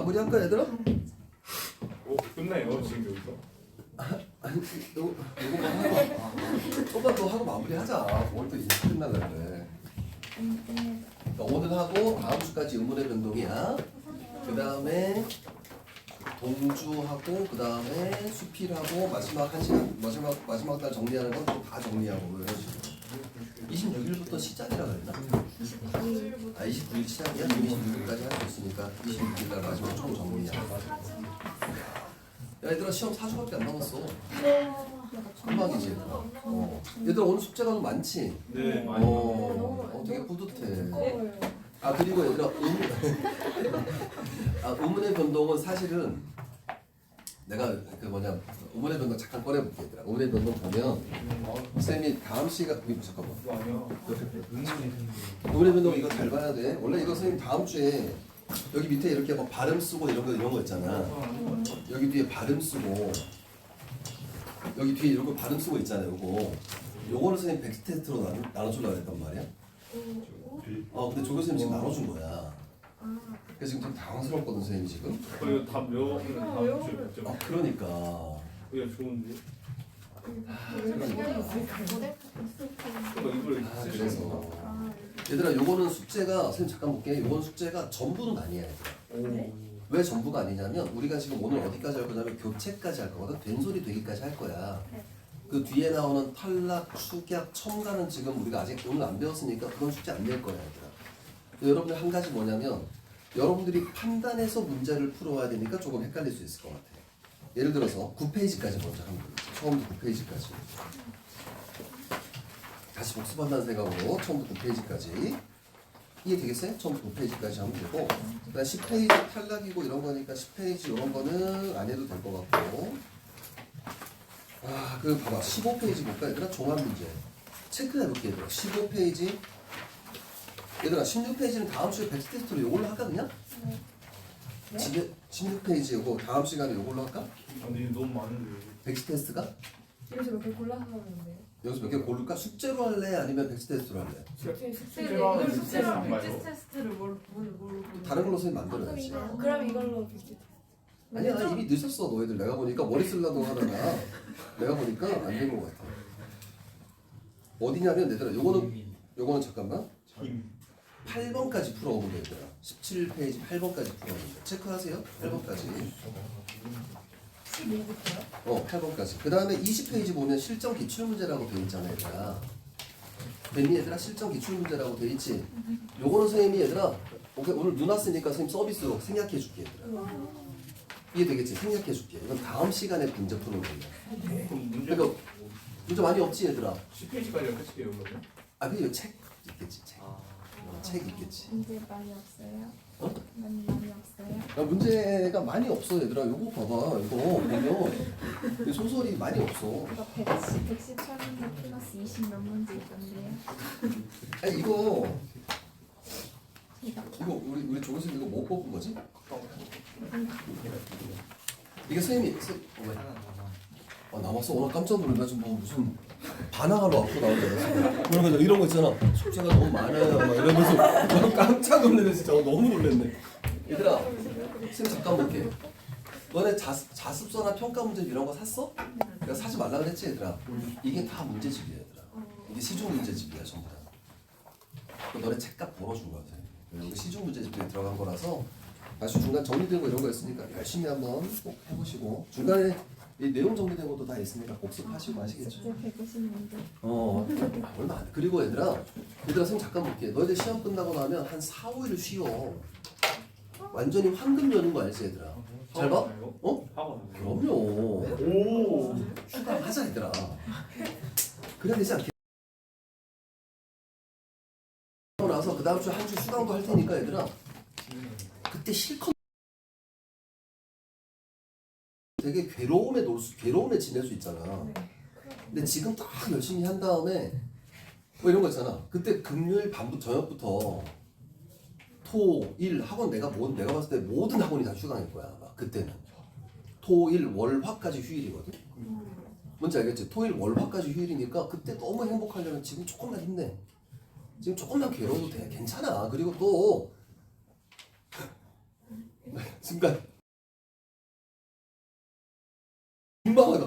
마무리할까 얘들아? 끝나요 지금 여기서? 아니 요거만 하고 조금만 더 하고 마무리하자. 오늘 또 일찍 끝나려 그래. 그러니까 오늘 하고 다음 주까지 의문의 변동이야. 그 다음에 동주하고 그 다음에 수필하고 마지막 한 시간 마지막 날 정리하는 건 또 다 정리하고 이런 식으로. 26일부터 시작이라 그랬나? 29일 시작이야? 26일까지 할 수 있으니까 26일 날 마지막 총 정리야. 야 얘들아 시험 4주밖에 안 남았어. 금방이지 얘들아. 얘들아 오늘 숙제가 너무 많지? 네. 되게 뿌듯해. 아 그리고 얘들아 의문의 변동은 사실은 내가 그 뭐냐 의문의 변동 잠깐 꺼내볼게 얘들아. 의문의 변동 보면 쌤이 다음 시간 잠깐만. 아니야. 의문의 변동 이거 잘 봐야 돼. 원래 이거 선생님 다음 주에 여기 밑에 이렇게 뭐 발음 쓰고 이런 거 있잖아. 여기 뒤에 발음 쓰고 여기 뒤에 이런 거 발음 쓰고 있잖아요. 요거를 선생님 텍스트 테스트로 나눠주려고 했단 말이야. 근데 조 교수님 지금 나눠준 거야. 그래서 지금 좀 당황스럽거든 선생님이 지금. 이거 다 외워보면 다음 주에 뵙죠. 그러니까. 이거 좋은데? 그래서 얘들아 요거는 숙제가 선생님 잠깐 볼게. 요거는 숙제가 전부는 아니야 얘들아. 왜 전부가 아니냐면 우리가 지금 오늘 어디까지 할 거냐면 교체까지 할 거거든. 된소리 되기까지 할 거야. 그 뒤에 나오는 탈락, 축약, 첨가는 지금 우리가 아직 오늘 안 배웠으니까 그건 숙제 안 낼 거야 얘들아. 여러분들 한 가지 뭐냐면 여러분들이 판단해서 문제를 풀어와야 되니까 조금 헷갈릴 수 있을 것 같아. 예를 들어서 9페이지까지 먼저 하면 되겠지. 처음부터 9페이지까지. 다시 복습한다는 생각으로 처음부터 9페이지까지. 이해되겠어요? 처음부터 9페이지까지 하면 되고 그다음 10페이지 탈락이고 이런 거니까 10페이지 이런 거는 안 해도 될 것 같고 그 봐봐 15페이지 볼까 얘들아? 종합 문제 체크해볼게 얘들아. 15페이지 얘들아 16페이지는 다음 주에 텍스트 테스트로 이걸로 할까 그냥? 네? 집에 16페이지고 다음 시간에 이걸로 할까? 아니 너무 많은데. 텍스트 테스트가? 여기서 몇 개 골라서 하는데요? 여기서 몇 개 고를까? 숙제로 할래? 아니면 텍스트 테스트로 할래? 숙제로 텍스트 테스트를 뭘 다른 걸로 선생님 만들어야지. 그럼 이걸로 빅스 아니야 이미 늦었어 너희들. 내가 보니까 머리 쓰려고 하다가 내가 보니까 안 된 것 같아. 어디냐면 얘들아 요거는 잠깐만 힘. 8번까지 풀어오면 돼 얘들아. 17페이지 8번까지 풀어오면 돼. 체크하세요 8번까지. 15부터요? 8번까지. 그 다음에 20페이지 보면 실전 기출문제라고 되어 있잖아 얘들아. 됐니 얘들아? 실전 기출문제라고 되어 있지. 요거는 선생님이 얘들아 오늘 눈 왔으니까 선생님 서비스로 생략해 줄게 얘들아. 이해되겠지? 생략해 줄게. 이건 다음 시간에 문제 푸는 거야. 그럼 문제 그러니까 문제 많이 없지 얘들아. 10페이지까지 끝이에요 그러면? 그리고 책 있겠지 책. 책 있겠지. 문제 많이 없어요? 어? 많이 없어요? 문제가 많이 없어 얘들아. 요거 봐봐. 이거 보면 소설이 많이 없어. 이거 110촬영도 플러스 20 몇 문제 있던데요? 아니 이거 이렇게? 우리 조교수님 이거 못 뽑은 거지? 이게 선생님이 남았어. 오늘 깜짝 놀라. 지금 뭐 무슨 반항하러 앞으로 나오잖아. 그러면서 이런 거 있잖아. 숙제가 너무 많아요. 막 이러면서 깜짝 놀래네 진짜. 너무 놀랬네. 얘들아, 선생님 잠깐 볼게. 너네 자습서나 평가 문제 이런 거 샀어? 내가 사지 말라 그랬지 얘들아. 이게 다 문제집이야 얘들아. 이게 시중 문제집이야 전부 다. 너네 책값 벌어준 거야 선생님. 이거 시중 문제집에 들어간 거라서 아주 중간 정리된 거 이런 거 있으니까 열심히 한번 꼭 해보시고 중간에 이 내용 정리된 것도 다 있으니까 복습하시고 아시겠죠? 숙제 150문제 얼마 안 돼. 그리고 얘들아 선생님 잠깐 볼게. 너희들 시험 끝나고 나면 한 4, 5일 쉬어. 완전히 황금 연인 거 알지 얘들아? 잘 봐? 학원. 그럼요. 오. 휴강하자 얘들아. 그래야 되지 않겠? 하고 나서 그 다음 주 한 주 휴강도 할 테니까 얘들아 그때 실컷 되게 괴로움에 지낼 수 있잖아. 근데 지금 딱 열심히 한 다음에 뭐 이런 거 있잖아. 그때 금요일 밤부터 저녁부터 토, 일 학원 내가 봤을 때 모든 학원이 다 휴강일 거야. 아마 그때는 토, 일, 월, 화까지 휴일이거든. 뭔지 알겠지? 토, 일, 월, 화까지 휴일이니까 그때 너무 행복하려면 지금 조금만 힘내. 지금 조금만 괴로워도 돼. 괜찮아. 그리고 또 순간 민망하다.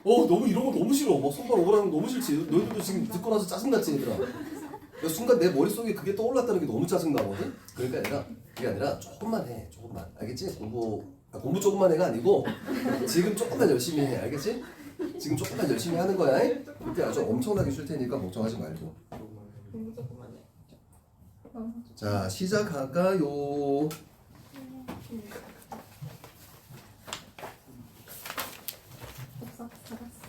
너무 이런 거 너무 싫어. 막 손발 오라는 거 너무 싫지. 너희들도 지금 듣고 나서 짜증났지 얘들아. 야, 순간 내 머릿속에 그게 떠올랐다는 게 너무 짜증나거든. 그러니까 얘들아 그게 아니라 조금만 해. 조금만. 알겠지? 공부 조금만 해가 아니고 지금 조금만 열심히 해. 알겠지? 지금 조금만 열심히 하는 거야. 그때 아주 엄청나게 쉴 테니까 걱정하지 말고. 공부 조금만 해. 자 시작할까요? 없어 살았어.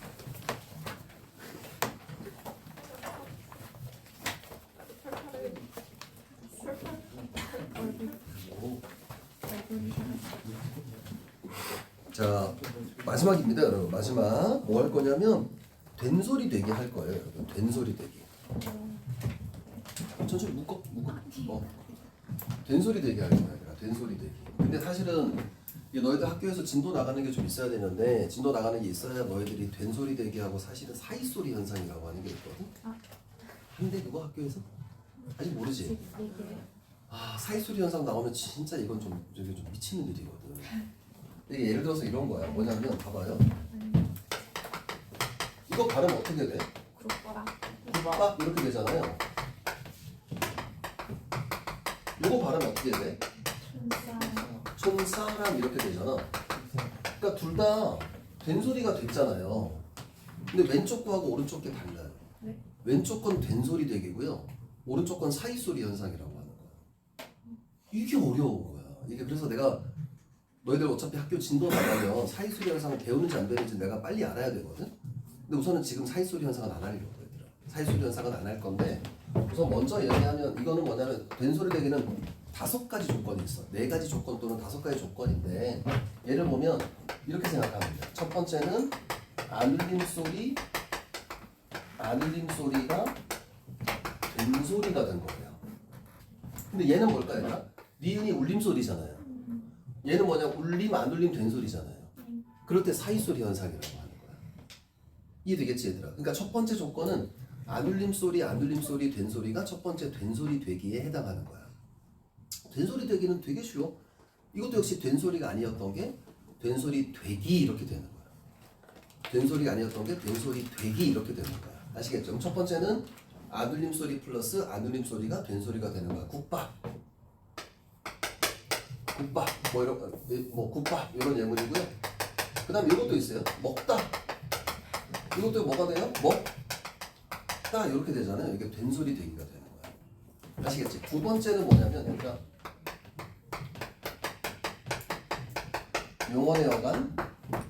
얼굴이 살았어. 자 마지막입니다 여러분. 마지막 뭐 할 거냐면 된소리 되기 할 거예요 여러분. 된소리 되기. 천천히 묶어. 된소리 되기 할 거야. 된소리 되기. 근데 사실은 이게 너희들 학교에서 진도 나가는 게 좀 있어야 되는데 진도 나가는 게 있어야 너희들이 된소리 되기하고 사실은 사이소리 현상이라고 하는 게 있거든. 한데 그거 학교에서 아직 모르지. 사이소리 현상 나오면 진짜 이건 좀 미치는 일이거든. 이게 예를 들어서 이런 거야. 뭐냐면 봐봐요. 이거 발음 어떻게 돼? 그룹거라. 빡 이렇게 되잖아요. 이거 발음 어떻게 돼? 촌사람 이렇게 되잖아. 그러니까 둘 다 된소리가 됐잖아요. 근데 왼쪽 거하고 오른쪽 게 달라요. 네. 왼쪽 건 된소리 되기고요. 오른쪽 건 사이소리 현상이라고 하는 거야. 이게 어려운 거야. 이게 그래서 내가 너희들 어차피 학교 진도 나가면 사이소리 현상을 배우는지 안 배우는지 내가 빨리 알아야 되거든. 근데 우선은 지금 사이소리 현상은 안 하려고 얘들아. 사이소리 현상은 안 할 건데 우선 먼저 얘기하면 이거는 뭐냐면 된소리 되기는 5가지 조건이 있어. 4가지 조건 또는 5가지 조건인데 예를 보면 이렇게 생각하면 돼. 첫 번째는 안울림 소리가 된소리가 된 거예요. 근데 얘는 뭘까요? 얘들아? 니은이 울림 소리잖아요. 얘는 뭐냐? 울림, 안 울림, 된소리잖아요. 그럴 때 사이소리 현상이라고 하는 거야. 이해되겠지 얘들아? 그러니까 첫 번째 조건은 안 울림 소리, 된소리가 첫 번째 된소리 되기에 해당하는 거야. 된소리 되기는 되게 쉬워. 이것도 역시 된소리가 아니었던 게 된소리 되기 이렇게 되는 거야. 된소리가 아니었던 게 된소리 되기 이렇게 되는 거야. 아시겠죠? 그럼 첫 번째는 안 울림 소리 플러스 안 울림 소리가 된소리가 되는 거야. 국밥 국밥 이런 예문이고요. 그 다음에 이것도 있어요. 먹다. 이것도 뭐가 돼요? 먹다 이렇게 되잖아요. 이게 된소리 되기가 되는 거야. 아시겠지? 두 번째는 뭐냐면 그러니까 용언의 어간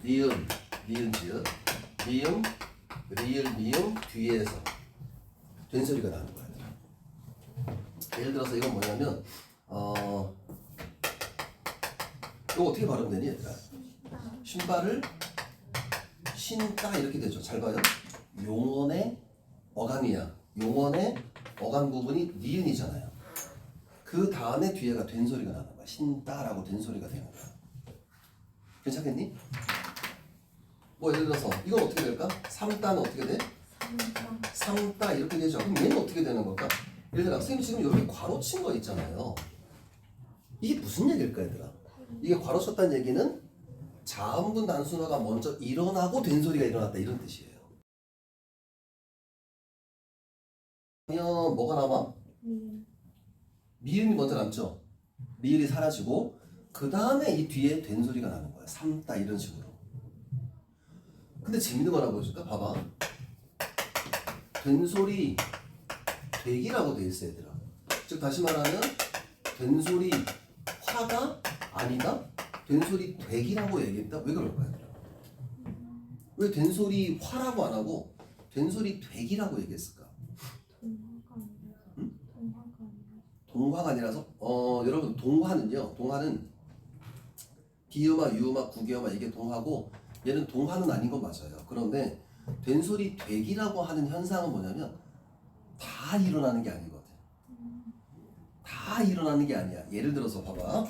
니은 지읒 미음 리을 미음 뒤에서 된소리가 나는 거야. 예를 들어서 이건 뭐냐면 이거 어떻게 발음되니 얘들아? 신발을 신다 이렇게 되죠. 잘 봐요. 용언의 어간이야. 용언의 어간 부분이 니은이잖아요. 그 다음에 뒤에가 된소리가 나는 거야. 신다라고 된소리가 되는 거야. 괜찮겠니? 뭐 예를 들어서 이건 어떻게 될까? 삼다는 어떻게 돼? 삼다 이렇게 되죠. 그럼 얘는 어떻게 되는 걸까? 예를 들어 선생님 지금 여기 괄호 친 거 있잖아요. 이게 무슨 얘기일까 얘들아? 이게 괄호 쳤다는 얘기는 자음분 단순화가 먼저 일어나고 된소리가 일어났다 이런 뜻이에요. 그러면 뭐가 남아? 미음이 먼저 남죠. 리을이 사라지고 그 다음에 이 뒤에 된소리가 나는 거야. 삼다 이런 식으로. 근데 재밌는 거 하나 보여줄까? 봐봐. 된소리 되기라고 돼 있어 얘들아. 즉 다시 말하면 된소리 화가 아니다? 된소리 되기라고 얘기했다? 왜 그럴까 얘들아? 왜 된소리 화라고 안 하고 된소리 되기라고 얘기했을까? 동화가 아니라서? 여러분 동화는 비음화, 유음화, 구기음화 이게 동화고 얘는 동화는 아닌 건 맞아요. 그런데 된소리 되기라고 하는 현상은 뭐냐면 다 일어나는 게 아니거든. 다 일어나는 게 아니야. 예를 들어서 봐봐.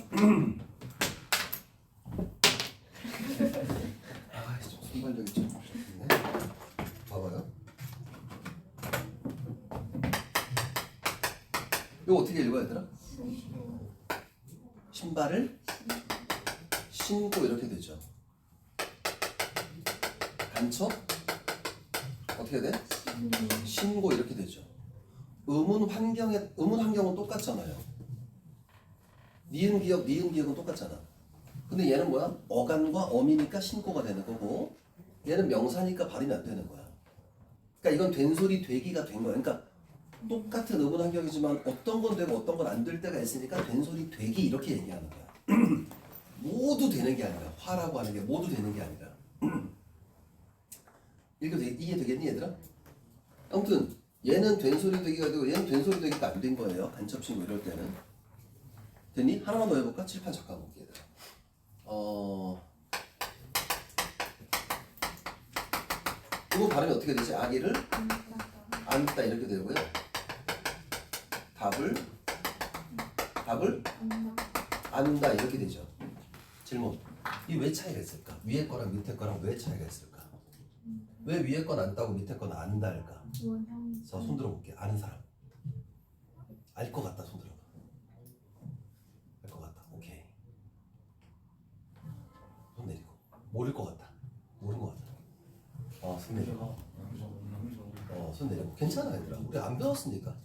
좀 순발력이 좀 좋네. 봐봐요. 이거 어떻게 읽어야 되나? 신발을 신고 이렇게 되죠. 간첩 어떻게 돼? 신고 이렇게 되죠. 음운 환경은 똑같잖아요. 니은 기역은 똑같잖아. 근데 얘는 뭐야? 어간과 어미니까 신고가 되는 거고, 얘는 명사니까 발음이 안 되는 거야. 그러니까 이건 된소리 되기가 된 거야. 그러니까 똑같은 음운 환경이지만 어떤 건 되고 어떤 건 안 될 때가 있으니까 된소리 되기 이렇게 얘기하는 거야. 모두 되는 게 아니라, 화라고 하는 게 모두 되는 게 아니라. 이해되겠니 얘들아? 아무튼 얘는 된소리 되기가 되고 얘는 된소리 되기가 안 된 거예요. 간첩신고 이럴 때는. 됐니? 하나만 더 해볼까? 칠판 잠깐 볼게 얘들아. 이거 발음이 어떻게 되지? 아기를 안다 이렇게 되고요. 답을 안다 이렇게 되죠. 질문. 이 왜 차이가 있을까? 위에 거랑 밑에 거랑 왜 차이가 있을까? 왜 위에 건 안다고 밑에 건 안다 할까? 원형이. 자, 손 들어볼게. 아는 사람. 알 것 같다. 손 들어봐. 알 것 같다. 오케이. 손 내리고. 모를 것 같다. 모르는 것 같다. 손 내리고. 손 내리고. 괜찮아 얘들아. 우리 안 배웠으니까.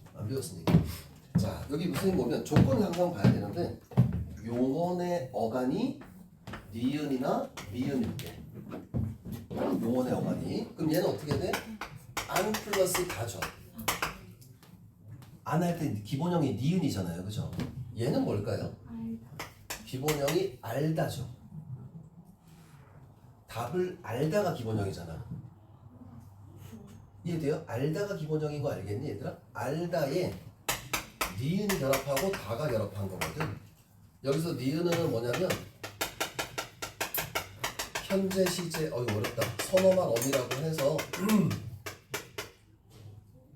자, 여기 무슨 보면 조건을 항상 봐야 되는데 용언의 어간이 니은이나 미음일 때. 용언의 어간이. 그럼 얘는 어떻게 돼? 안 플러스 다죠. 안 할 때 기본형이 니은이잖아요. 그죠? 얘는 뭘까요? 알다. 기본형이 알다죠. 답을 알다가 기본형이잖아. 이해돼요? 알다가 기본형인 거 알겠니 얘들아? 알다에 니은이 결합하고 다가 결합한 거거든. 여기서 니은은 뭐냐면 현재 시제 어렵다. 선어만 어미라고 해서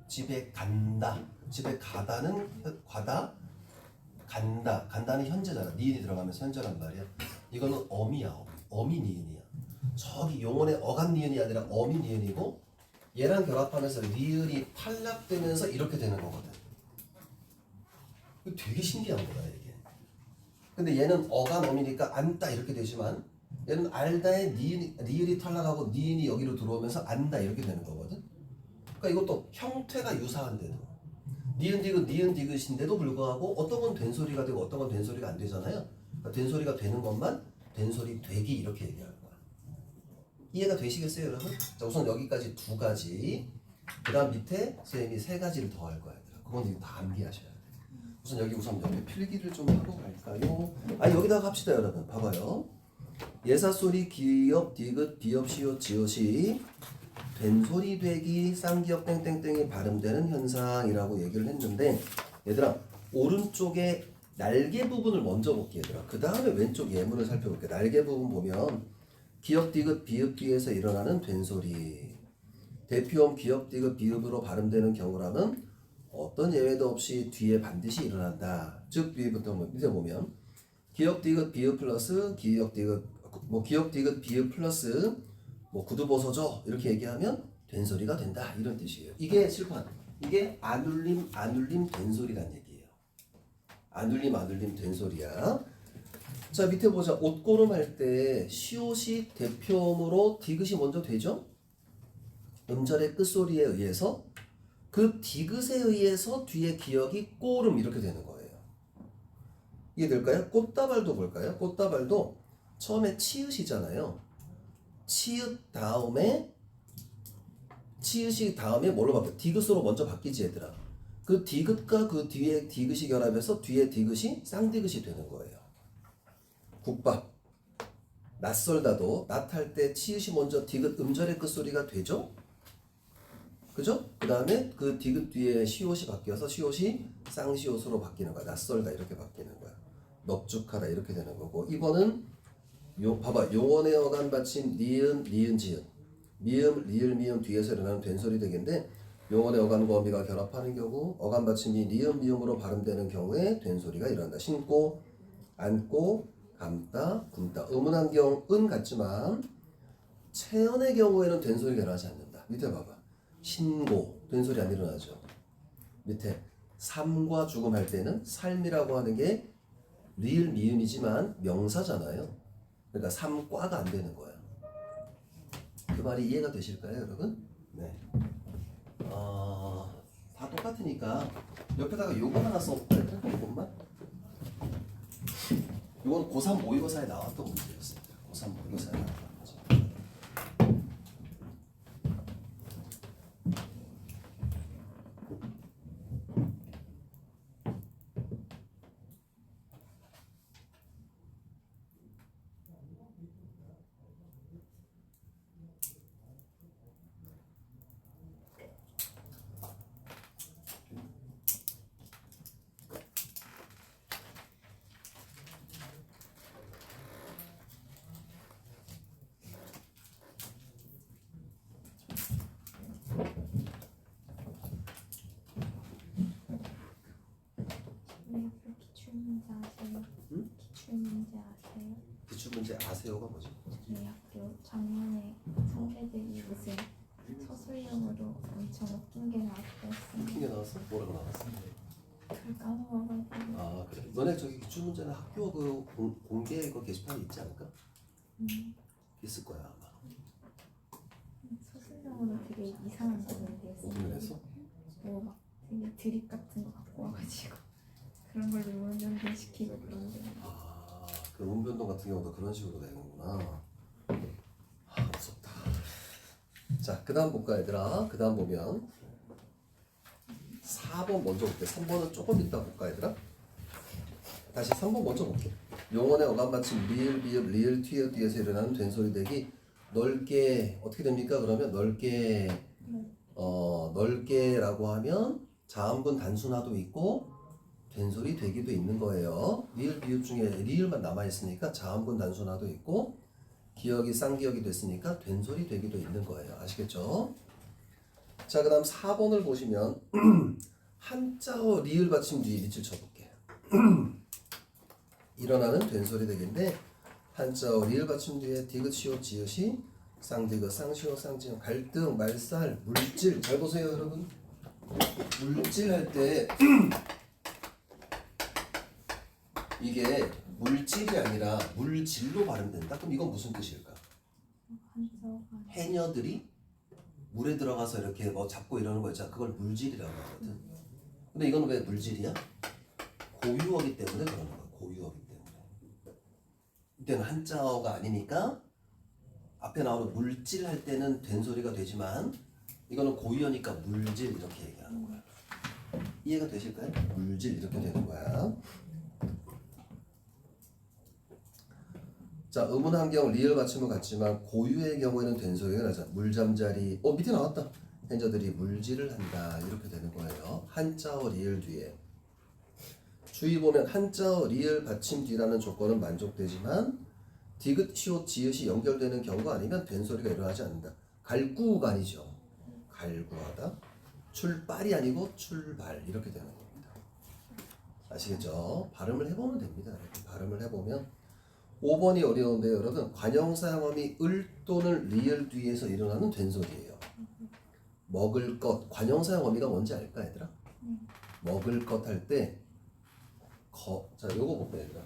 집에 간다. 집에 가다는 간다는 현재잖아. 니은이 들어가면서 현재란 말이야. 이거는 어미야. 어미 니은이야. 저기 용언의 어간 니은이 아니라 어미 니은이고 얘랑 결합하면서 니은이 탈락되면서 이렇게 되는 거거든. 이거 되게 신기한 거야 이게. 근데 얘는 어간 어미니까 안다 이렇게 되지만 얘는 알다에 니은이 탈락하고 니은이 여기로 들어오면서 안다 이렇게 되는 거거든. 그러니까 이것도 형태가 유사한데도 니은 디귿인데도 불구하고 어떤 건 된소리가 되고 어떤 건 된소리가 안 되잖아요. 그러니까 된소리가 되는 것만 된소리 되기 이렇게 얘기하는 거야. 이해가 되시겠어요 여러분? 자, 우선 여기까지 두 가지. 그 다음 밑에 선생님이 세 가지를 더 할 거야. 그건 다 암기하셔야 돼. 우선 여기 옆에 필기를 좀 하고 갈까요? 여기다가 합시다 여러분. 봐봐요. 예사소리 기역 디귿 비역 시옷 지읒이 된소리 되기 쌍기역 땡땡땡이 발음되는 현상이라고 얘기를 했는데 얘들아 오른쪽에 날개 부분을 먼저 볼게 얘들아. 그 다음에 왼쪽 예문을 살펴볼게. 날개 부분 보면 기역 디귿 비읍 뒤에서 일어나는 된소리. 대표음 기역 디귿 비읍으로 발음되는 경우라면 어떤 예외도 없이 뒤에 반드시 일어난다. 즉 뒤부터 밑에 보면 기역 디귿 비읍 플러스 기역 디귿 비읍 플러스 구두보서죠 이렇게 얘기하면 된소리가 된다 이런 뜻이에요. 이게 칠판. 이게 안울림 된소리란 얘기예요. 안울림 된소리야. 자 밑에 보자. 옷고름 할 때 시옷이 대표음으로 디귿이 먼저 되죠. 음절의 끝소리에 의해서 그 디귿에 의해서 뒤에 기역이 꼬름 이렇게 되는 거예요. 이해될까요? 꽃다발도 볼까요? 꽃다발도 처음에 치읓이잖아요. 치읓 다음에 뭘로 바뀌어? 디귿으로 먼저 바뀌지 얘들아. 그 디귿과 그 뒤에 디귿이 결합해서 뒤에 디귿이 쌍디귿이 되는 거예요. 국밥 낯설다도 낯할 때 치읓이 먼저 디귿 음절의 끝소리가 되죠? 그죠? 그 다음에 그 디귿 뒤에 시옷이 바뀌어서 시옷이 쌍시옷으로 바뀌는 거야. 낯설다 이렇게 바뀌는 거야. 넙죽하다 이렇게 되는 거고. 이거는 봐봐. 용언의 어간 받침 니은 지읒 미음 리을 미음 뒤에서 일어나는 된소리 되기인데 용언의 어간과 어미가 결합하는 경우 어간 받침이 니은 미음으로 발음되는 경우에 된소리가 일어난다. 신고 안고 감다 굶다. 음운한 경은 같지만 체언의 경우에는 된소리가 일어나지 않는다. 밑에 봐봐. 신고 된소리 안 일어나죠. 밑에 삶과 죽음 할 때는 삶이라고 하는 게 리을 미음이지만 명사잖아요. 그러니까 3과가 안 되는 거야. 그 말이 이해가 되실까요, 여러분? 네. 다 똑같으니까 옆에다가 요거 하나 써볼까요? 이것만. 이건 고3 모의고사에 나왔던 문제였습니다. 고3 모의고사에 나왔던 문제. 네, 기출문제 아세요? 응? 기출문제 아세요? 기출문제 아세요가 뭐지? 저희 학교 작년에 선배들이 무슨 서술형으로 엄청 웃긴 게 나왔다 웃긴 했어요. 게 나왔어? 뭐라고 나왔어? 그걸 까먹어가지고. 아 그래. 너네 저기 기출문제는 학교 그 공개 그 게시판에 있지 않을까? 있을 거야 아마. 서술형으로 되게 이상한 거 냈어요. 오픈해서? 뭐막 되게 드립 같은 거 갖고 와가지고 그런 걸로 운전시키고 그런 게. 그 운변동 같은 경우도 그런 식으로 되는구나. 무섭다. 자, 그 다음 볼까 얘들아? 그 다음 보면 4번 먼저 볼게. 3번은 조금 이따 볼까 얘들아? 다시 3번 먼저 볼게. 용언의 어감 받침 리을, 비읍, 리을, 티읕 뒤에서 일어나는 된소리 대기 넓게 어떻게 됩니까? 그러면 넓게라고 하면 자음분 단순화도 있고 된소리 되기도 있는 거예요. 리을 비읍 중에 리을만 남아있으니까 자음분 단순화도 있고 기억이 쌍기억이 됐으니까 된소리 되기도 있는 거예요. 아시겠죠? 자, 그 다음 4번을 보시면 한자어 리을 받침 뒤에 밑줄 쳐볼게. 일어나는 된소리 되기인데 한자어 리을 받침 뒤에 디귿 시옷 지읒이 쌍디귿 쌍시옷 쌍지읒 갈등 말살 물질 잘 보세요 여러분. 물질 할 때 이게 물질이 아니라 물질로 발음된다? 그럼 이건 무슨 뜻일까? 해녀들이 물에 들어가서 이렇게 뭐 잡고 이러는 거 있잖아. 그걸 물질이라고 하거든. 근데 이건 왜 물질이야? 고유어기 때문에 그러는 거야. 고유어기 때문에. 이때는 한자어가 아니니까 앞에 나오는 물질 할 때는 된소리가 되지만 이거는 고유어니까 물질 이렇게 얘기하는 거야. 이해가 되실까요? 물질 이렇게 되는 거야. 자, 의문 환경 리을 받침은 같지만 고유의 경우에는 된소리가 나죠. 물잠자리 밑에 나왔다. 해녀들이 물질을 한다 이렇게 되는 거예요. 한자어 리을 뒤에 주의 보면 한자어 리을 받침 뒤라는 조건은 만족되지만 디귿 시옷 지읒이 연결되는 경우가 아니면 된소리가 일어나지 않는다. 갈구가 아니죠. 갈구하다. 출발이 아니고 출발 이렇게 되는 겁니다. 아시겠죠? 발음을 해보면 됩니다. 이렇게 발음을 해보면 5번이 어려운데 여러분 관형사형어미 을 또는 리을 뒤에서 일어나는 된소리예요. 먹을 것 관형사형어미가 뭔지 알까 얘들아? 먹을 것 할 때 자 요거 볼게요 얘들아.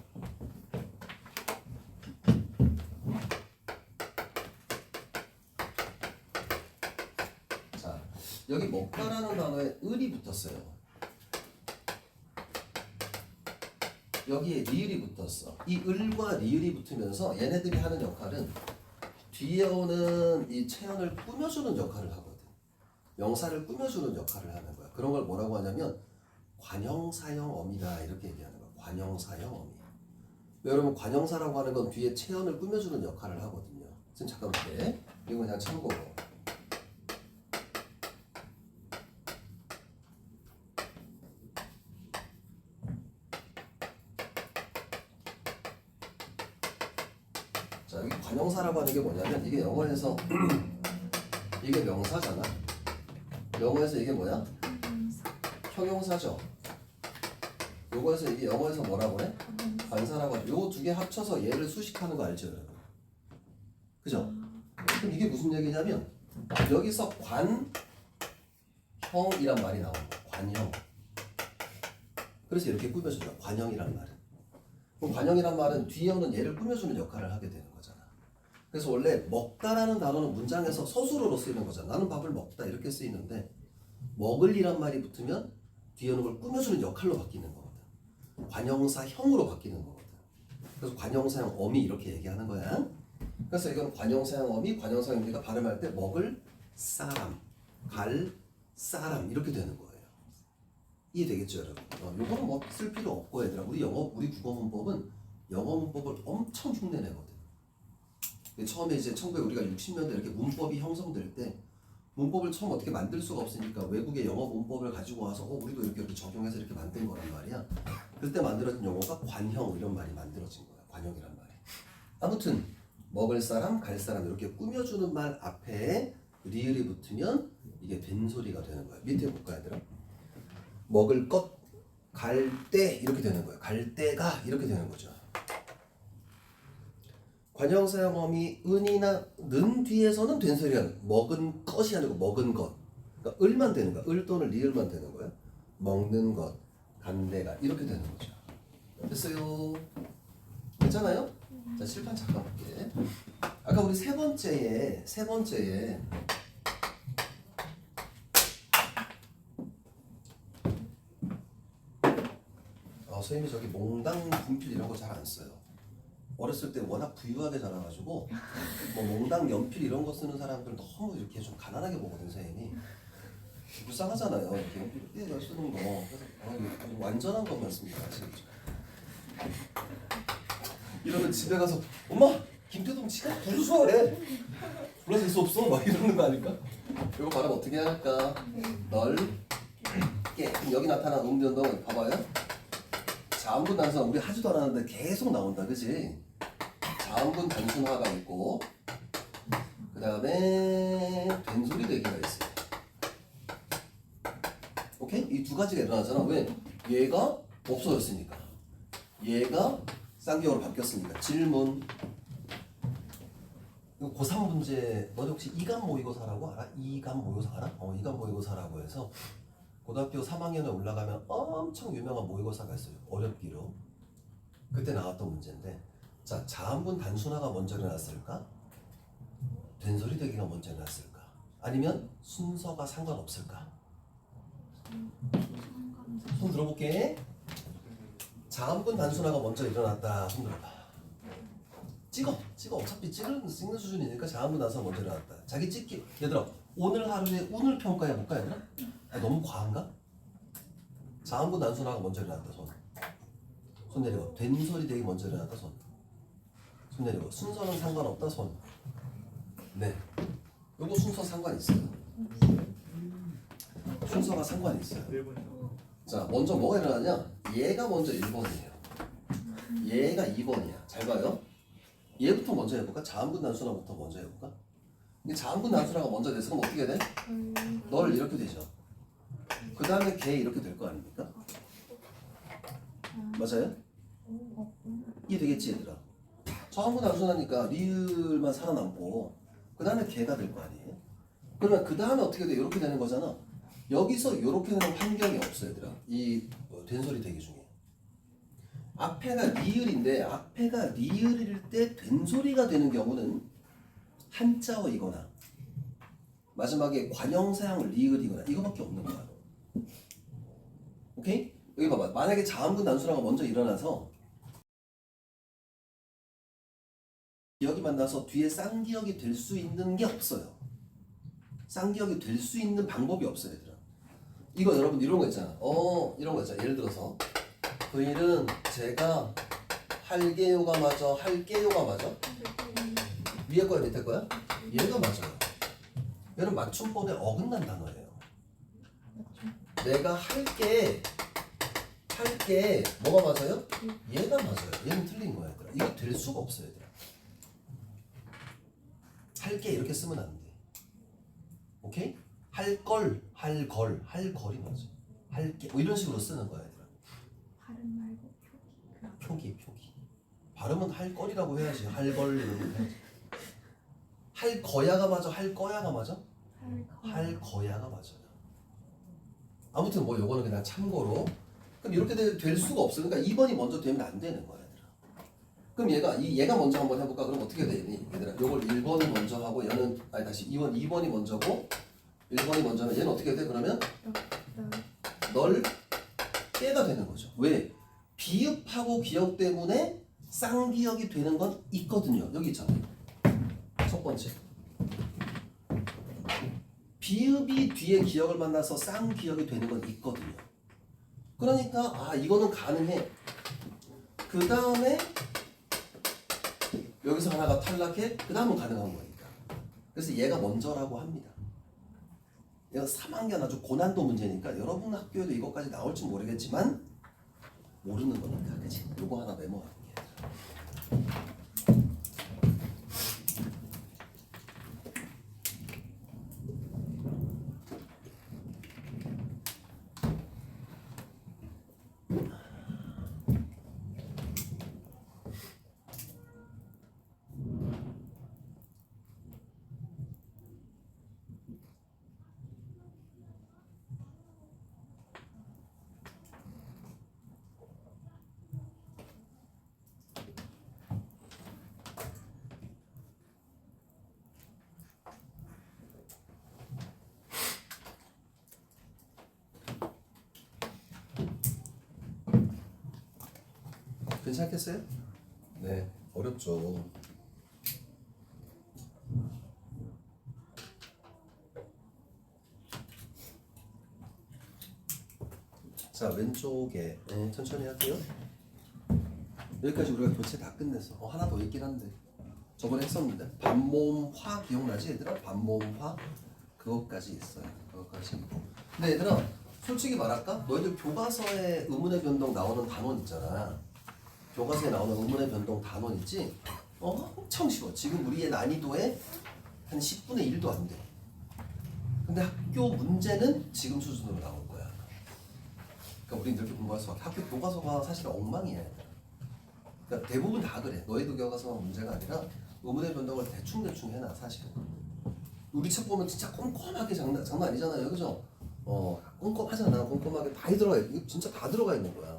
자 여기 먹다라는 단어에 을이 붙었어요. 여기에 리을이 붙었어. 이 을과 리을이 붙으면서 얘네들이 하는 역할은 뒤에 오는 이 체언을 꾸며주는 역할을 하거든. 명사를 꾸며주는 역할을 하는 거야. 그런 걸 뭐라고 하냐면 관형사형 어미다 이렇게 얘기하는 거야. 관형사형 어미. 여러분 관형사라고 하는 건 뒤에 체언을 꾸며주는 역할을 하거든요. 지금 잠깐 볼게. 이거 그냥 참고로. 자, 여기 관형사라고 하는 게 뭐냐면 이게 영어에서 이게 명사잖아. 영어에서 이게 뭐야? 형용사죠. 요거에서 이게 영어에서 뭐라고 해? 관사라고 해. 요 두 개 합쳐서 얘를 수식하는 거 알죠, 여러분? 그죠? 그럼 이게 무슨 얘기냐면 여기서 관형이란 말이 나오는 거야. 관형. 그래서 이렇게 꾸며준다. 관형이란 말은. 그럼 관형이란 말은 뒤에 오는 얘를 꾸며주는 역할을 하게 되는 거잖아. 그래서 원래 먹다라는 단어는 문장에서 서술어로 쓰이는 거잖아. 나는 밥을 먹다 이렇게 쓰이는데 먹을이란 말이 붙으면 뒤에 오는 걸 꾸며주는 역할로 바뀌는 거거든. 관형사형으로 바뀌는 거거든. 그래서 관형사형 어미 이렇게 얘기하는 거야. 그래서 이건 관형사형 어미, 관형사형 우리가 발음할 때 먹을 사람, 갈 사람 이렇게 되는 거예요. 이해되겠죠, 여러분? 요거는 뭐 쓸 필요 없고 얘들아. 우리 국어 문법은 영어 문법을 엄청 흉내내거든. 처음에 이제 1960년대 이렇게 문법이 형성될 때 문법을 처음 어떻게 만들 수가 없으니까 외국의 영어 문법을 가지고 와서 우리도 이렇게 적용해서 이렇게 만든 거란 말이야. 그때 만들어진 용어가 관형 이런 말이 만들어진 거야. 관형이란 말이. 아무튼 먹을 사람, 갈 사람 이렇게 꾸며주는 말 앞에 리을이 붙으면 이게 된소리가 되는 거야. 밑에 볼까 얘들아? 먹을 것, 갈 때 이렇게 되는 거야. 갈 때가 이렇게 되는 거죠. 관형사형 어미 은이나 는 뒤에서는 된소리가 먹은 것이 아니고 먹은 것. 그러니까 을만 되는 거야. 을 또는 리을만 되는 거야. 먹는 것, 간대가 이렇게 되는 거죠. 됐어요? 괜찮아요? 자, 실판 잠깐 볼게. 아까 우리 세 번째에 선생님이 저기 몽당 분필 이런 거 잘 안 써요. 어렸을 때 워낙 부유하게 자라가지고 뭐 몽당 연필 이런 거 쓰는 사람들 너무 이렇게 좀 가난하게 보거든 선생님이. 불쌍하잖아요. 이렇게 연필 쓰는 거. 그래서 완전한 것만 씁니다. 아시겠죠? 이러면 집에 가서 엄마 김태동 지가 부르수하래. 불러줄 수 없어? 막 이러는 거 아닐까? 이거 발음 어떻게 할까? 넓게. 여기 나타난 음변동 봐봐요. 자음분 단순화 우리 하지도 않았는데 계속 나온다, 그지? 자음분 단순화가 있고 그 다음에 된소리 대기가 있어요. 오케이? 이 두 가지가 일어나잖아. 왜? 얘가 없어졌으니까. 얘가 쌍기어로 바뀌었으니까. 질문. 이거 고3 문제, 너네 혹시 이감 모의고사라고 알아? 이감 모의고사 알아? 이감 모의고사라고 해서 고등학교 3학년에 올라가면 엄청 유명한 모의고사가 있어요. 어렵기로. 그때 나왔던 문제인데, 자, 자음분 단순화가 먼저 일어났을까? 된소리 대기가 먼저 일어났을까? 아니면 순서가 상관없을까? 손 들어볼게. 자음분 단순화가 먼저 일어났다. 손 들어봐. 찍어. 어차피 찍는 수준이니까 자음분 단순화 먼저 일어났다. 자기 찍기. 얘들아, 오늘 하루에 운을 평가해볼까, 얘들아? 너무 과한가? 자음분 단순화가 먼저 일어났다. 손 내리고. 된소리 대기 먼저 일어났다. 손 내리고. 순서는 상관없다. 손. 네. 요거 순서 상관 있어요. 순서가 상관이 있어요. 자, 먼저 뭐가 일어나냐? 얘가 먼저 1번이에요. 얘가 2번이야. 잘 봐요. 얘부터 먼저 해볼까? 자음분 단순화부터 먼저 해볼까? 근데 자음분 단순화가 먼저 돼서 그럼 어떻게 돼? 널 이렇게 되죠. 그 다음에 걔 이렇게 될 거 아닙니까? 맞아요? 이해되겠지 얘들아? 자음분 단순하니까 리을만 살아남고 그 다음에 걔가 될 거 아니에요? 그러면 그 다음에 어떻게 돼? 이렇게 되는 거잖아. 여기서 이렇게 되는 환경이 없어 얘들아. 이 된소리 대기 중에 앞에가 리을인데 앞에가 리을일 때 된소리가 되는 경우는 한자어이거나 마지막에 관형사형 리을이거나 이거밖에 없는 거야. 오케이? 여기 봐봐. 만약에 자음분 단순화가 먼저 일어나서 기억이 만나서 뒤에 쌍기역이 될 수 있는 게 없어요. 쌍기역이 될 수 있는 방법이 없어요 얘들아. 이거 여러분 이런 거 있잖아. 이런 거 있잖아. 예를 들어서 그 일은 제가 할게요가 맞아? 할게요가 맞아? 위에 거야 밑에 거야? 얘가 맞아요. 얘는 맞춤법에 어긋난 단어예요. 내가 할게 뭐가 맞아요? 얘가 맞아요. 얘는 틀린 거야 얘들아. 이거 될 수가 없어요 얘들아. 할게 이렇게 쓰면 안 돼. 오케이? 할걸, 할걸, 할걸이 맞아. 할게 뭐 이런 식으로 쓰는 거야 얘들아. 발음 말고 표기. 발음은 할걸이라고 해야지. 할걸 이러고 해야지. 할 거야가 맞아? 할 거야가 맞아? 할 거야가 맞아요. 아무튼 뭐 요거는 그냥 참고로. 그럼 이렇게 될 수가 없어. 그러니까 2번이 먼저 되면 안 되는 거야 얘들아. 그럼 얘가 먼저 한번 해볼까? 그럼 어떻게 되니? 얘들아, 요걸 1번이 먼저 하고 얘는 아니 다시 2번이 먼저고 1번이 먼저면 얘는 어떻게 돼? 그러면 널 깨가 되는 거죠. 왜? 비읍하고 기역 때문에 쌍기역이 되는 건 있거든요. 여기 있잖아요. 첫 번째. 비읍이 뒤에 기역을 만나서 쌍기역이 되는 건 있거든요. 그러니까 이거는 가능해. 그 다음에 여기서 하나가 탈락해. 그 다음은 가능한 거니까. 그래서 얘가 먼저라고 합니다. 얘가 3학년 아주 고난도 문제니까 여러분 학교에도 이것까지 나올지 모르겠지만 모르는 거니까, 그치? 요거 하나 메모하는 게. 괜찮겠어요? 네, 어렵죠. 자, 왼쪽에 천천히 할게요. 여기까지 우리가 교체 다 끝냈어. 하나 더 있긴 한데 저번에 했었는데 반모음화 기억나지 얘들아? 반모음화 그것까지 있어요. 그것까지 있고. 근데 얘들아 솔직히 말할까? 너희들 교과서에 의문의 변동 나오는 단원 있잖아. 교과서에 나오는 의문의 변동 단원 있지? 엄청 쉬워. 지금 우리의 난이도에 한 10분의 1도 안 돼. 근데 학교 문제는 지금 수준으로 나올 거야. 그러니까 우리는 이렇게 공부할 수밖에. 학교 교과서가 사실 엉망이야. 그러니까 대부분 다 그래. 너희도 교과서가 문제가 아니라 의문의 변동을 대충 해놔 사실은. 우리 책 보면 진짜 꼼꼼하게 장난 아니잖아요, 그죠? 꼼꼼하잖아. 꼼꼼하게 다 들어가 있고 이거 진짜 다 들어가 있는 거야.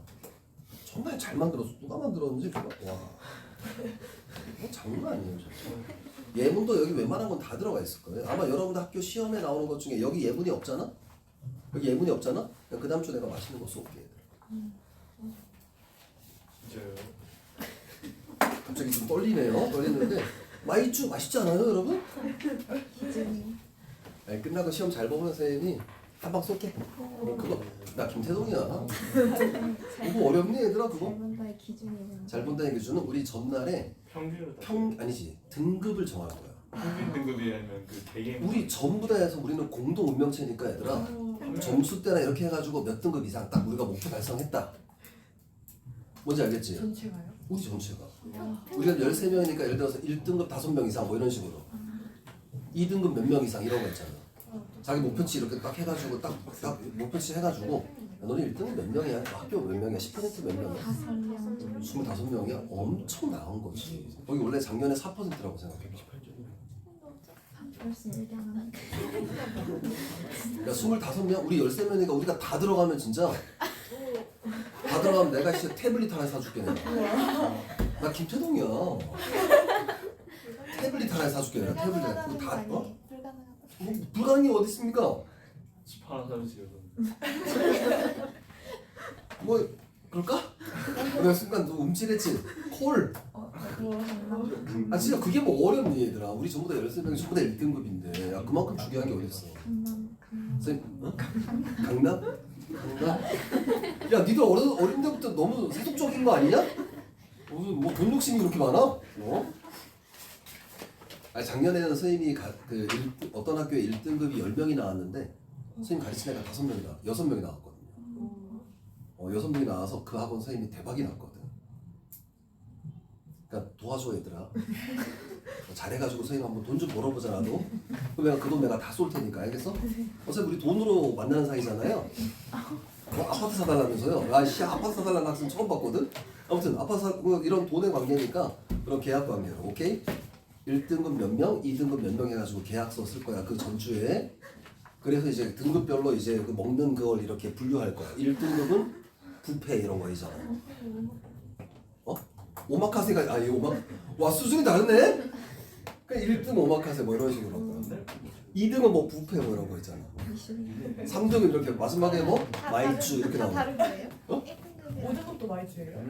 정말 잘 만들었어. 누가 만들었는지 와, 장난 아니에요, 진짜. 예문도 여기 웬만한 건 다 들어가 있을 거예요. 아마 여러분들 학교 시험에 나오는 것 중에 여기 예문이 없잖아. 여기 예문이 없잖아. 그 다음 주 내가 맛있는 거 쏠게. 진짜요? 갑자기 좀 떨리는데 마이쮸 맛있지 않아요, 여러분? 기준이 아니, 끝나고 시험 잘 보면 선생님이 한 방 쏠게. 그거 나 김태동이야. 그거 어렵니 얘들아 그거? 잘 본다의 기준이 뭔지. 잘 본다는 기준은 우리 전날에 평균으로 아니지 등급을 정할 거야. 평균 등급이 아니면 그 개인 우리 전부 다 해서 우리는 공동 운명체니까 얘들아 점수 때나 이렇게 해가지고 몇 등급 이상 딱 우리가 목표 달성했다. 뭔지 알겠지? 전체가요? 우리 전체가. 우리가 13명이니까 예를 들어서 1등급 5명 이상 뭐 이런 식으로 2등급 몇 명 이상 이런 거 있잖아. 자기 목표치 이렇게 딱 해가지고 딱 목표치 해가지고 야, 너는 1등급 몇 명이야? 학교 몇 명이야? 10% 몇 명이야? 25명이야? 엄청 나은 거지. 거기 원래 작년에 4%라고 생각해. 열심히 얘기하면 야 25명? 우리 13명이니까 우리가 다 들어가면 진짜 다 들어가면 내가 진짜 태블릿 하나 사줄게 내가. 나 김태동이야. 태블릿 하나 사줄게 내가. 태블릿 그거 다 불가능하다. 불가능이 어디 있습니까? 집 하나 사주세요. 뭐 그럴까? 내가 순간 너 움찔했지? 콜! 강남 진짜 그게 뭐 어렵니 얘들아. 우리 전부 다 13명이 전부 다 1등급인데 야 그만큼 중요한 게 어딨어. 강남 선생님 강남? 강남? 야 니들 어린 데부터 너무 세속적인 거 아니냐? 무슨 뭐 돈 욕심이 그렇게 많아? 작년에는 선생님이 어떤 학교에 1등급이 10명이 나왔는데 선생님 가르친 애가 6명이 나왔거든요. 6명이 나와서 그 학원 선생님이 대박이 났거든. 그러니까 도와줘 얘들아. 잘해가지고 선생님 한번 돈 좀 벌어보자 나도. 그럼 그 돈 내가 다 쏠 테니까 알겠어? 어차피 우리 돈으로 만나는 사이잖아요. 아파트 사달라면서요? 아씨 아파트 사달라는 학생 처음 봤거든? 아무튼 이런 돈의 관계니까 그런 계약 관계로 오케이? 1등급 몇 명, 2등급 몇 명 해가지고 계약서 쓸 거야 그 전주에. 그래서 이제 등급별로 이제 그 먹는 그걸 이렇게 분류할 거야. 1등급은 뷔페 이런 거 있잖아. 오마카세가 아니 와 수준이 다르네. 그러니까 1등 오마카세 뭐 이런 식으로 할 거야. 2등은 뭐 뷔페 뭐 이런 거 있잖아. 미슐랭 3등은 이렇게 마지막에 뭐 마이쮸 이렇게 다 나오고. 다른 거예요? 어? 5등급도 많이 주예요.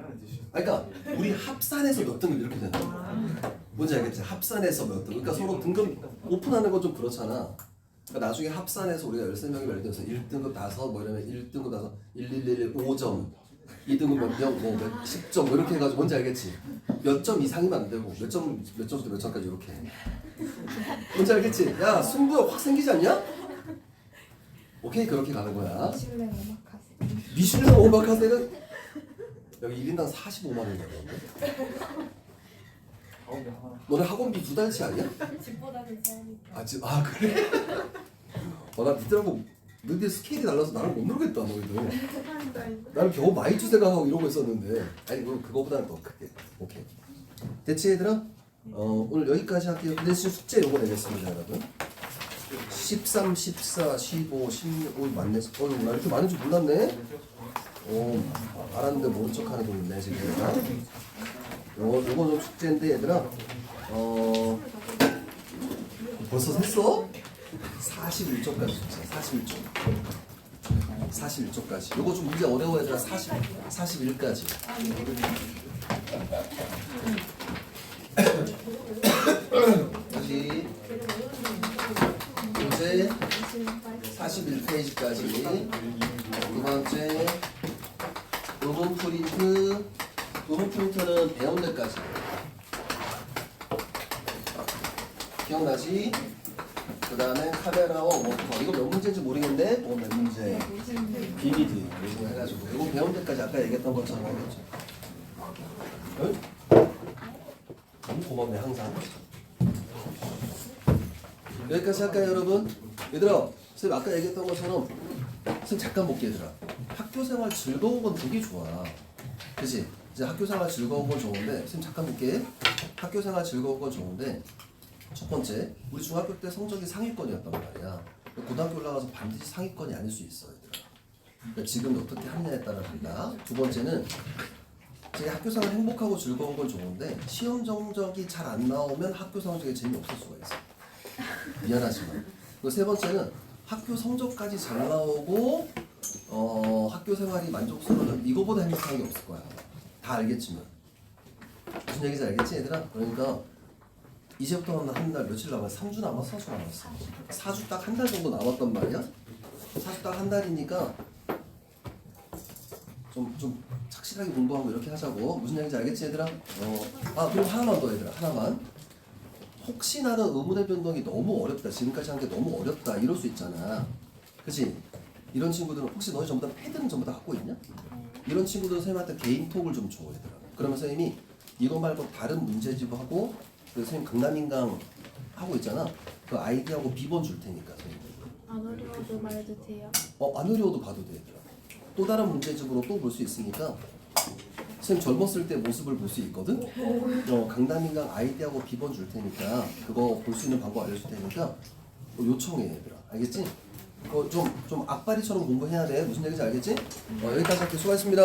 그러니까 우리 합산해서 몇 등급 이렇게 되는 거야. 뭔지 알겠지? 합산해서 몇 등. 그러니까 서로 등급 오픈하는 건 좀 그렇잖아. 그러니까 나중에 합산해서 우리가 13명이 예를 들어서 1등급 5, 뭐 이러면 1등급 5, 1111 5점, 2등급 몇 명, 뭐 10점 뭐 이렇게 해가지고 뭔지 알겠지? 몇 점 이상이면 안 되고 몇 점부터 몇 점까지 이렇게. 뭔지 알겠지? 야 승부욕 확 생기지 않냐? 오케이 그렇게 가는 거야. 미슐랭 오마카세 미슐랭 오마카세는 여기 1인당 45만 원이야. 가운데 하나. 너네 학원비 2달치 아니야? 집보다 비싸니까 아 그래? 나 니들하고 너희들 스케일이 달라서 나를 못 놀겠다 너희들. 나는 겨우 마이쮸 생각하고 이러고 있었는데 아니 그거보다는 더 크게. 오케이 됐지 얘들아? 오늘 여기까지 할게요. 그 대신 숙제 요거 내겠습니다 여러분. 13, 14, 15, 16 맞네. 나 이렇게 많은 줄 몰랐네. 알았는데 모른 척하는 거 있네 지금. 요거 좀 숙제인데 얘들아 벌써 했어? 41쪽까지 숙제 41쪽까지 요거 좀 문제 어려워 얘들아 41까지 다시 문제 41페이지까지 두 번째 부분 프린트 부분 프린터는 배운 데까지 기억나지? 그 다음에 카메라와 워커 이거 몇 문제인지 모르겠는데 몇 문제 BBD 이거 해가지고 이거 배운 데까지 아까 얘기했던 것처럼 하겠죠. 응? 너무 고맙네 항상. 여기까지 할까요 여러분? 얘들아 선생님 아까 얘기했던 것처럼 선생님 잠깐 볼게 얘들아. 학교생활 즐거운 건 되게 좋아. 그치? 이제 학교생활 즐거운 건 좋은데 선생님 잠깐 볼게. 학교생활 즐거운 건 좋은데 첫 번째 우리 중학교 때 성적이 상위권이었단 말이야. 고등학교 올라가서 반드시 상위권이 아닐 수 있어 얘들아. 그러니까 지금 어떻게 하느냐에 따라 달라. 두 번째는 제가 학교생활 행복하고 즐거운 건 좋은데 시험 성적이 잘 안 나오면 학교 성적이 재미없을 수가 있어. 미안하지만. 그리고 세 번째는 학교 성적까지 잘 나오고 학교 생활이 만족스러우면 이거보다 행복한 게 없을 거야. 다 알겠지만 무슨 얘기인지 알겠지 얘들아? 그러니까 이제부터 한 달 며칠 남았어? 3주 남았어? 4주 남았어? 4주 딱 한 달 정도 남았단 말이야? 4주 딱 한 달이니까 좀 착실하게 공부하고 이렇게 하자고. 무슨 얘기인지 알겠지 얘들아? 그리고 하나만 더 얘들아. 하나만. 혹시 나는 의문의 변동이 너무 어렵다. 지금까지 한 게 너무 어렵다. 이럴 수 있잖아. 그치? 이런 친구들은 혹시 너희 전부 다 패드는 전부 다 갖고 있냐? 이런 친구들은 선생님한테 개인 톡을 좀 줘 얘들아. 그러면 선생님이 이거 말고 다른 문제집하고 그 선생님 강남인강 하고 있잖아. 그 아이디하고 비번 줄 테니까 선생님. 안 어려워도 말해도 돼요? 안 어려워도 봐도 돼 얘들아. 또 다른 문제집으로 또 볼 수 있으니까 선생님 젊었을 때 모습을 볼 수 있거든. 강남인강 아이디하고 비번 줄 테니까 그거 볼 수 있는 방법 알려줄 테니까 요청해 얘들아. 알겠지? 그거 좀 악바리처럼 공부해야 돼. 무슨 얘기인지 알겠지? 여기까지 할게. 수고하셨습니다.